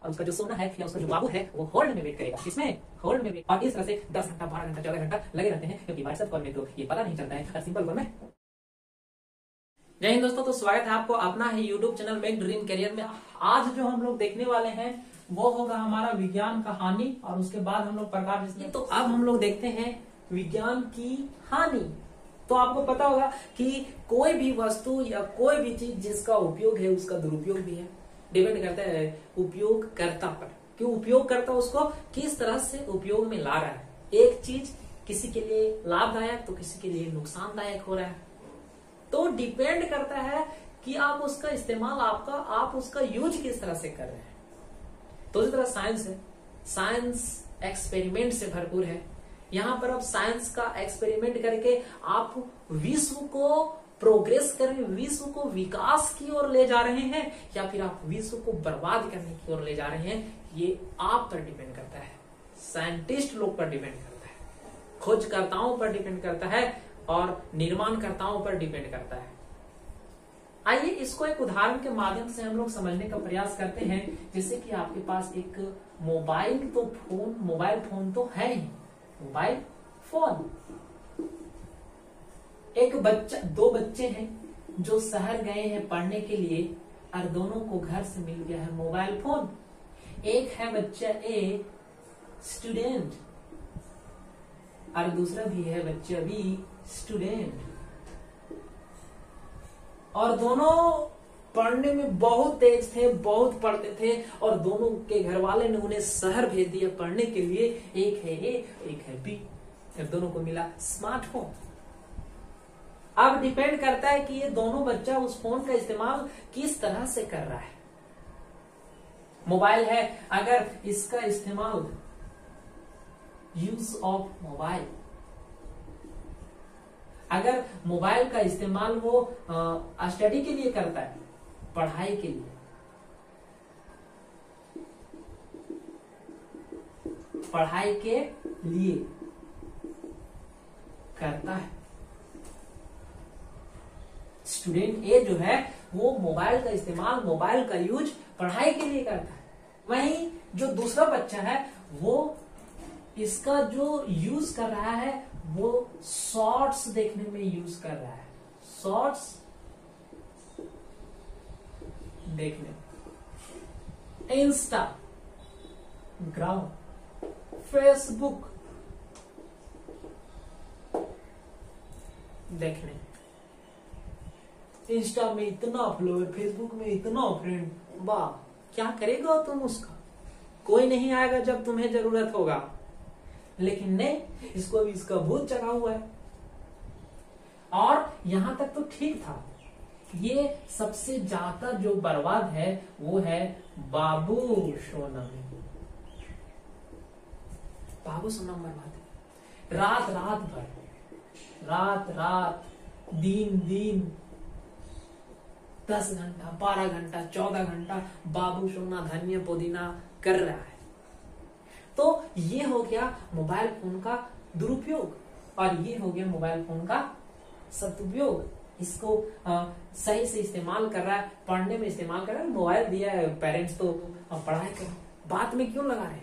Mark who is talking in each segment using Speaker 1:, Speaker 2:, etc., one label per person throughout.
Speaker 1: और उसका जो सोना है या उसका जो बाबू है वो होल्ड में वेट करेगा। किसमें? होल्ड में वेट। और इस तरह से 10 घंटा, 12 घंटा, 14 घंटा लगे रहते हैं, क्योंकि व्हाट्सएप कॉल में तो ये पता नहीं चलता है। और सिंपल कॉल में जय हिंद दोस्तों, तो स्वागत है आपको अपना ही YouTube channel make dream career में। आज जो हम लोग देखने वाले हैं वो होगा हमारा विज्ञान का हानि, और उसके बाद हम लोग प्रकार जिसमें, तो अब हम लोग देखते हैं विज्ञान की हानि। तो आपको पता होगा कि कोई भी वस्तु या कोई भी चीज जिसका उपयोग है उसका दुरुपयोग भी है। डिपेंड करता है उपयोगकर्ता पर कि उपयोगकर्ता उसको किस तरह से उपयोग में ला रहा है। एक चीज किसी के लिए लाभदायक तो किसी के लिए नुकसानदायक हो रहा है, तो डिपेंड करता है कि आप उसका इस्तेमाल आप उसका यूज किस तरह से कर रहे हैं। तो इसी तरह साइंस है, साइंस एक्सपेरिमेंट से भरपूर है। यहां पर अब साइंस का एक्सपेरिमेंट करके आप विश्व को प्रोग्रेस करने, विश्व को विकास की ओर ले जा रहे हैं, या फिर आप विश्व को बर्बाद करने की ओर ले जा रहे हैं, ये आप पर डिपेंड करता है। साइंटिस्ट लोग पर डिपेंड करता है, खोजकर्ताओं पर डिपेंड करता है, और निर्माणकर्ताओं पर डिपेंड करता है। आइए इसको एक उदाहरण के माध्यम से हम लोग समझने का प्रयास करते हैं। जैसे कि आपके पास एक मोबाइल फोन तो है ही, मोबाइल फोन। दो बच्चे हैं जो शहर गए हैं पढ़ने के लिए, और दोनों को घर से मिल गया है मोबाइल फोन। एक है बच्चा ए स्टूडेंट, और दूसरा भी है बच्चा बी स्टूडेंट, और दोनों पढ़ने में बहुत तेज थे, बहुत पढ़ते थे, और दोनों के घर वाले ने उन्हें शहर भेज दिया पढ़ने के लिए। एक है ए, एक है बी, और दोनों को मिला स्मार्टफोन। अब डिपेंड करता है कि ये दोनों बच्चा उस फोन का इस्तेमाल किस तरह से कर रहा है। मोबाइल है, अगर इसका इस्तेमाल यूज ऑफ मोबाइल, अगर मोबाइल का इस्तेमाल वो स्टडी के लिए करता है, पढ़ाई के लिए, पढ़ाई के लिए करता है, स्टूडेंट ए जो है वो मोबाइल का इस्तेमाल, मोबाइल का यूज पढ़ाई के लिए करता है। वहीं जो दूसरा बच्चा है वो इसका जो यूज कर रहा है वो शॉर्ट्स देखने में यूज कर रहा है, शॉर्ट्स देखने, इंस्टाग्राम, फेसबुक देखने। इंस्टा में इतना फॉलोअर, फेसबुक में इतना फ्रेंड, वाह क्या करेगा तुम उसका? कोई नहीं आएगा जब तुम्हें जरूरत होगा। लेकिन नहीं, इसको भी इसका भूत चढ़ा हुआ है। और यहां तक तो ठीक था। ये सबसे ज्यादा जो बर्बाद है वो है बाबू सोनम। बाबू सोनम बर्बाद है। रात भर, रात दिन 10 घंटा, 12 घंटा, 14 घंटा बाबू सोना धनिया पुदीना कर रहा है। तो ये हो गया मोबाइल फोन का दुरुपयोग, और ये हो गया मोबाइल फोन का सदुपयोग। इसको सही से इस्तेमाल कर रहा है, पढ़ने में इस्तेमाल कर रहा है। मोबाइल दिया है पेरेंट्स तो पढ़ाई कर, बात में क्यों लगा रहे?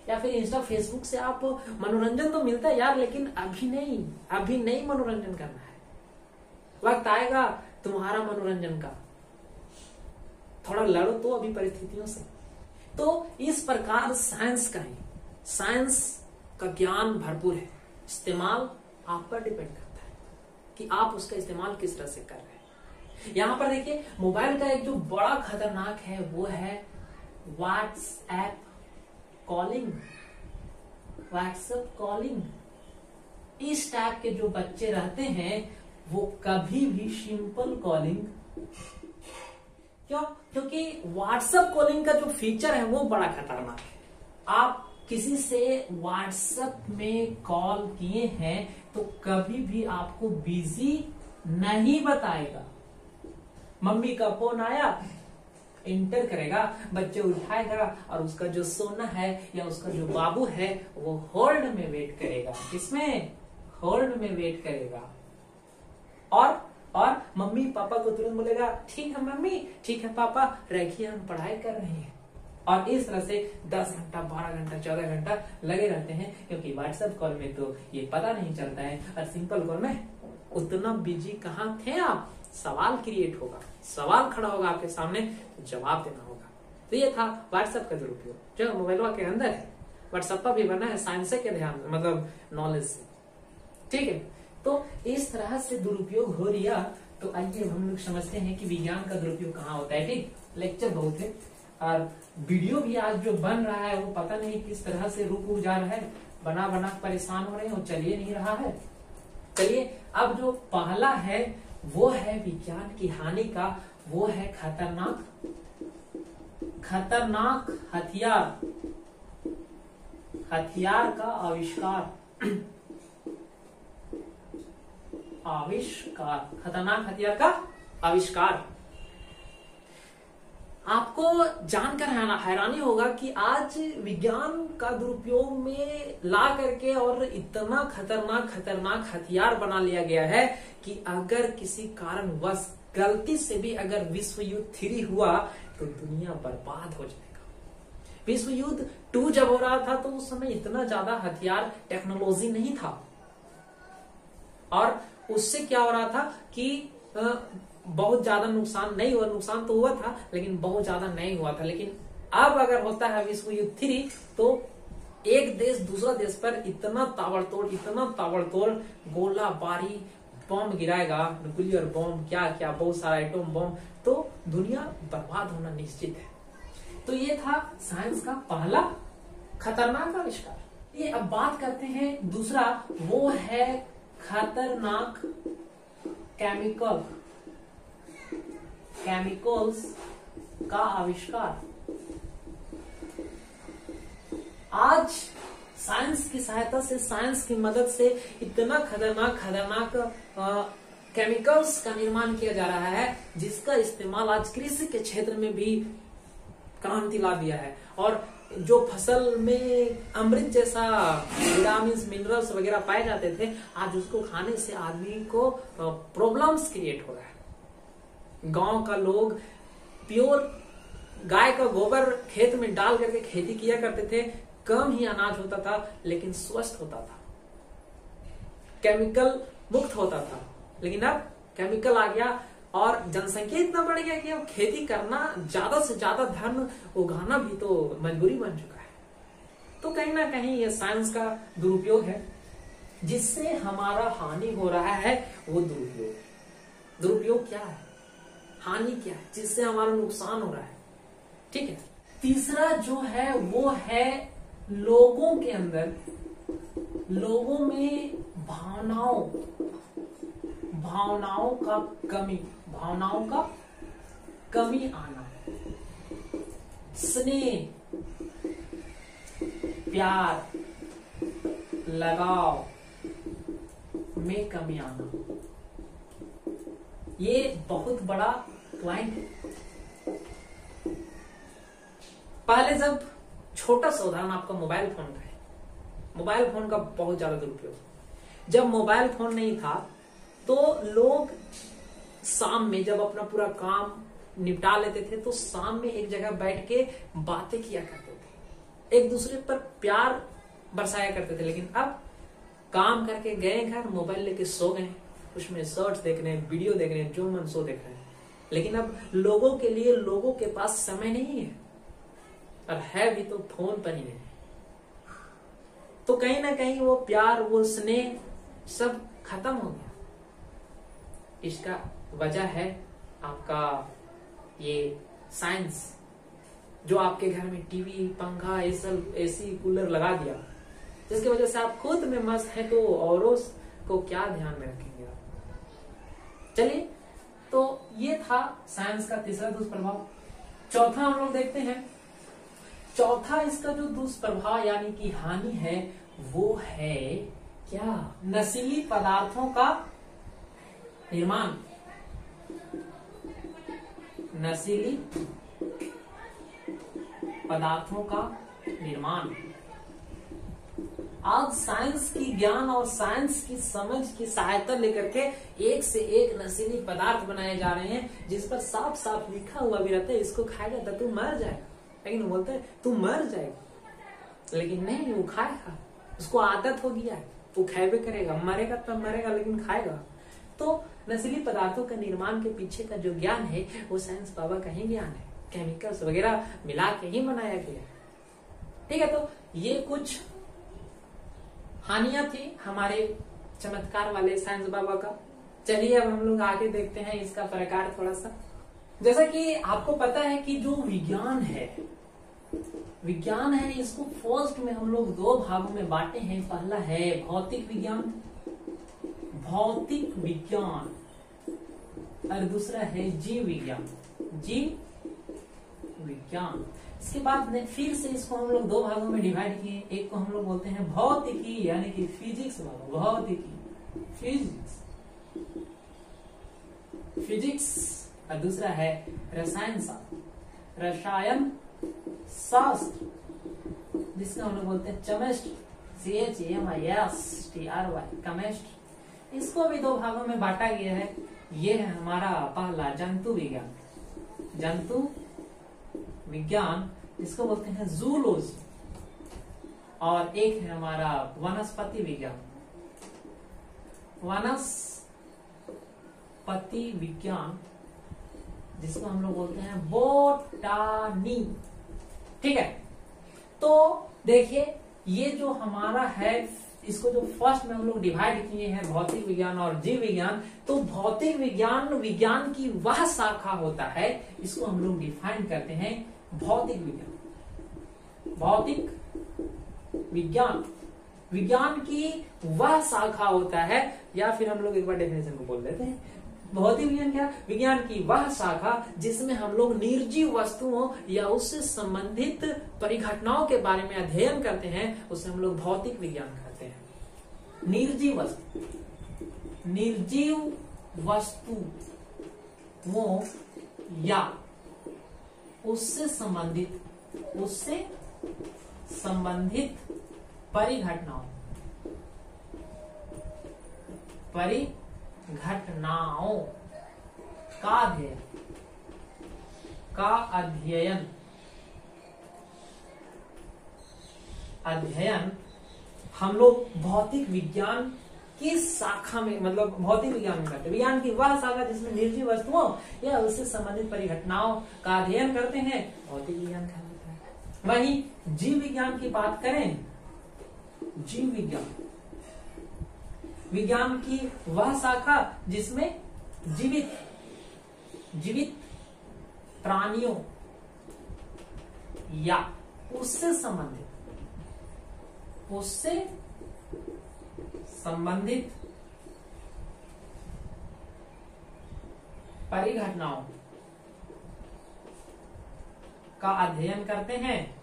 Speaker 1: या फिर इंस्टा फेसबुक से आप मनोरंजन तो मिलता है यार, लेकिन अभी नहीं मनोरंजन करना है। वक्त आएगा तुम्हारा मनोरंजन का, थोड़ा लड़ो तो अभी परिस्थितियों से। तो इस प्रकार साइंस का ज्ञान भरपूर है। इस्तेमाल आप पर डिपेंड करता है कि आप उसका इस्तेमाल किस तरह से कर रहे हैं। यहां पर देखिए, मोबाइल का एक जो बड़ा खतरनाक है वो है व्हाट्सएप कॉलिंग। व्हाट्सएप कॉलिंग, इस टाइप के जो बच्चे रहते हैं वो कभी भी सिंपल कॉलिंग, क्यों? क्योंकि व्हाट्सएप कॉलिंग का जो फीचर है वो बड़ा खतरनाक है। आप किसी से व्हाट्सएप में कॉल किए हैं तो कभी भी आपको बिजी नहीं बताएगा। मम्मी का फोन आया, इंटर करेगा, बच्चे उठाएगा, और उसका जो सोना है या उसका जो बाबू है वो होल्ड में वेट करेगा। किसमें? होल्ड में वेट करेगा। और मम्मी पापा को तुरंत बोलेगा, ठीक है मम्मी, ठीक है पापा, रखिए हम पढ़ाई कर रहे हैं। और इस तरह से 10 घंटा 12 घंटा 14 घंटा लगे रहते हैं, क्योंकि व्हाट्सएप कॉल में तो ये पता नहीं चलता है, और सिंपल कॉल में उतना बिजी कहाँ थे आप। सवाल क्रिएट होगा, सवाल खड़ा होगा आपके सामने, तो जवाब देना होगा। तो ये था व्हाट्सएप का दुरुपयोग जो मोबाइल के अंदर है। व्हाट्सएप भी बना है साइंस के ध्यान मतलब नॉलेज से, ठीक है। तो इस तरह से दुरुपयोग हो रहा। तो आइए हम लोग समझते हैं कि विज्ञान का दुरुपयोग कहाँ होता है। ठीक, लेक्चर बहुत है और वीडियो भी आज जो बन रहा है वो पता नहीं किस तरह से रुक जा रहा है, बना बना परेशान हो रहे हैं और चलिए नहीं रहा है। चलिए अब जो पहला है वो है विज्ञान की हानि का, वो है खतरनाक हथियार का आविष्कार। खतरनाक हथियार का आविष्कार। आपको जानकर हैरानी होगा कि आज विज्ञान का दुरुपयोग में ला करके और इतना खतरनाक हथियार बना लिया गया है कि अगर किसी कारणवश गलती से भी अगर विश्व युद्ध 3 हुआ तो दुनिया बर्बाद हो जाएगा। विश्व युद्ध 2 जब हो रहा था तो उस समय इतना ज्यादा हथियार टेक्नोलॉजी नहीं था, और उससे क्या हो रहा था कि बहुत ज्यादा नुकसान नहीं हुआ। नुकसान तो हुआ था लेकिन बहुत ज्यादा नहीं हुआ था। लेकिन अब अगर होता है विश्व युद्ध 3 तो एक देश दूसरा देश पर इतना ताबड़तोड़ गोला बारी बम गिराएगा, न्यूक्लियर बम, क्या क्या बहुत सारा एटम बम, तो दुनिया बर्बाद होना निश्चित है। तो ये था साइंस का पहला खतरनाक आविष्कार। ये अब बात करते हैं दूसरा, वो है खतरनाक केमिकल्स का आविष्कार। आज साइंस की सहायता से, साइंस की मदद से इतना खतरनाक केमिकल्स का निर्माण किया जा रहा है जिसका इस्तेमाल आज कृषि के क्षेत्र में भी क्रांति ला दिया है। और जो फसल में अमृत जैसा विटामिन मिनरल्स वगैरह पाए जाते थे, आज उसको खाने से आदमी को प्रॉब्लम्स क्रिएट हो रहा है। गांव का लोग प्योर गाय का गोबर खेत में डाल करके खेती किया करते थे, कम ही अनाज होता था लेकिन स्वस्थ होता था, केमिकल मुक्त होता था। लेकिन अब केमिकल आ गया और जनसंख्या इतना बढ़ गया कि अब खेती करना, ज्यादा से ज्यादा धन उगाना भी तो मजबूरी बन चुका है। तो कहीं ना कहीं ये साइंस का दुरुपयोग है, जिससे हमारा हानि हो रहा है। वो दुरुपयोग क्या है, हानि क्या है, जिससे हमारा नुकसान हो रहा है। ठीक है। तीसरा जो है वो है लोगों के अंदर, लोगों में भावनाओं का कमी आना, स्नेह, प्यार, लगाव में कमी आना, ये बहुत बड़ा पॉइंट है। पहले जब छोटा सा उदाहरण आपका मोबाइल फोन का है, मोबाइल फोन का बहुत ज्यादा दुरुपयोग। जब मोबाइल फोन नहीं था तो लोग शाम में जब अपना पूरा काम निपटा लेते थे तो शाम में एक जगह बैठ के बातें किया करते थे, एक दूसरे पर प्यार बरसाया करते थे। लेकिन अब काम करके गए घर, मोबाइल लेके सो गए, उसमें शॉर्ट्स देख रहे हैं, वीडियो देख रहे हैं, जो मन सो देख रहे हैं। लेकिन अब लोगों के लिए लोगों के पास समय नहीं है, और है भी तो फोन पर ही नहीं। तो कहीं ना कहीं वो प्यार, वो स्नेह सब खत्म हो गया। इसका वजह है आपका ये साइंस, जो आपके घर में टीवी, पंखा, एसी, कूलर लगा दिया, जिसकी वजह से आप खुद में मस्त हैं, तो औरों को क्या ध्यान में रखेंगे आप। चलिए, तो ये था साइंस का तीसरा दुष्प्रभाव। चौथा हम लोग देखते हैं। चौथा इसका जो दुष्प्रभाव यानी कि हानि है वो है क्या, नशीली पदार्थों का निर्माण। नशीली पदार्थों का निर्माण। आज साइंस की ज्ञान और साइंस की समझ की सहायता लेकर के एक से एक नशीली पदार्थ बनाए जा रहे हैं, जिस पर साफ साफ लिखा हुआ भी रहता है इसको खाएगा तो तू मर जाएगा। लेकिन वो बोलते हैं तू मर जाएगा, लेकिन नहीं, वो खाएगा, उसको आदत हो गया है, वो खाएबे करेगा, मरेगा तब मरेगा लेकिन खाएगा। तो नशीली पदार्थों का निर्माण के पीछे का जो ज्ञान है वो साइंस बाबा का ही ज्ञान है, केमिकल्स वगैरह मिला के ही बनाया गया है। ठीक है, तो ये कुछ हानियां थी हमारे चमत्कार वाले साइंस बाबा का। चलिए अब हम लोग आगे देखते हैं इसका प्रकार थोड़ा सा। जैसा कि आपको पता है कि जो विज्ञान है इसको फर्स्ट में हम लोग दो भागों में बांटे हैं। पहला है भौतिक विज्ञान और दूसरा है जीव विज्ञान। इसके बाद फिर से इसको हम लोग दो भागों में डिवाइड किए। एक को हम लोग बोलते हैं भौतिकी यानी कि फिजिक्स वाला, भौतिकी फिजिक्स और दूसरा है रसायन शास्त्र जिसको हम लोग बोलते हैं केमिस्ट्री, CHEMISTRY केमिस्ट्री। इसको भी दो भागों में बांटा गया है। ये है हमारा पहला जंतु विज्ञान जिसको बोलते हैं जूलॉजी, और एक है हमारा वनस्पति विज्ञान जिसको हम लोग बोलते हैं बोटानी। ठीक है, तो देखिए ये जो हमारा है इसको जो फर्स्ट में हम लोग डिवाइड किए हैं भौतिक विज्ञान और जीव विज्ञान। तो भौतिक विज्ञान की वह शाखा होता है, इसको हम लोग डिफाइन करते हैं भौतिक विज्ञान की वह शाखा होता है, या फिर हम लोग एक बार डेफिनेशन को बोल देते हैं। भौतिक विज्ञान क्या? विज्ञान की वह शाखा जिसमें हम लोग निर्जीव वस्तुओं या उससे संबंधित परिघटनाओं के बारे में अध्ययन करते हैं, उसे हम लोग भौतिक विज्ञान कहते हैं। निर्जीव वस्तुओं या उससे संबंधित परिघटनाओं का अध्ययन हम लोग भौतिक विज्ञान की शाखा में, मतलब भौतिक विज्ञान में करते हैं। विज्ञान की वह शाखा जिसमें निर्जीव वस्तुओं या उससे संबंधित परिघटनाओं का अध्ययन करते हैं, भौतिक विज्ञान कहलाता है। वहीं जीव विज्ञान की बात करें, जीव विज्ञान की वह शाखा जिसमें जीवित प्राणियों या उससे संबंधित परिघटनाओं का अध्ययन करते हैं,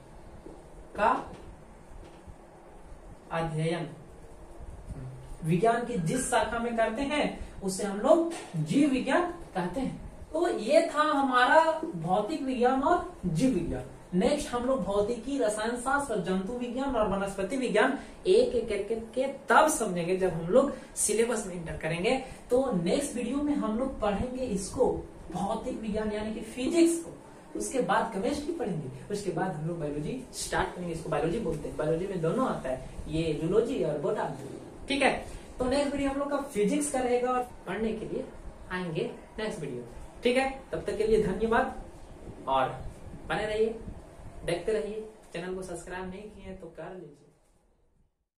Speaker 1: विज्ञान की जिस शाखा में करते हैं उसे हम लोग जीव विज्ञान कहते हैं। तो ये था हमारा भौतिक विज्ञान और जीव विज्ञान। नेक्स्ट हम लोग भौतिकी, रसायन शास्त्र, जंतु विज्ञान और वनस्पति विज्ञान एक एक करके तब समझेंगे जब हम लोग सिलेबस में इंटर करेंगे। तो नेक्स्ट वीडियो में हम लोग पढ़ेंगे इसको, भौतिक विज्ञान यानी कि फिजिक्स को, उसके बाद केमिस्ट्री पढ़ेंगे, उसके बाद हम लोग बायोलॉजी स्टार्ट करेंगे। इसको बायोलॉजी बोलते हैं, बायोलॉजी में दोनों आता है, ये जूलॉजी और बोटानी। ठीक है, तो नेक्स्ट वीडियो हम लोग का फिजिक्स का रहेगा और पढ़ने के लिए आएंगे नेक्स्ट वीडियो। ठीक है, तब तक के लिए धन्यवाद और बने रहिए, देखते रहिए। चैनल को सब्सक्राइब नहीं किए तो कर लीजिए।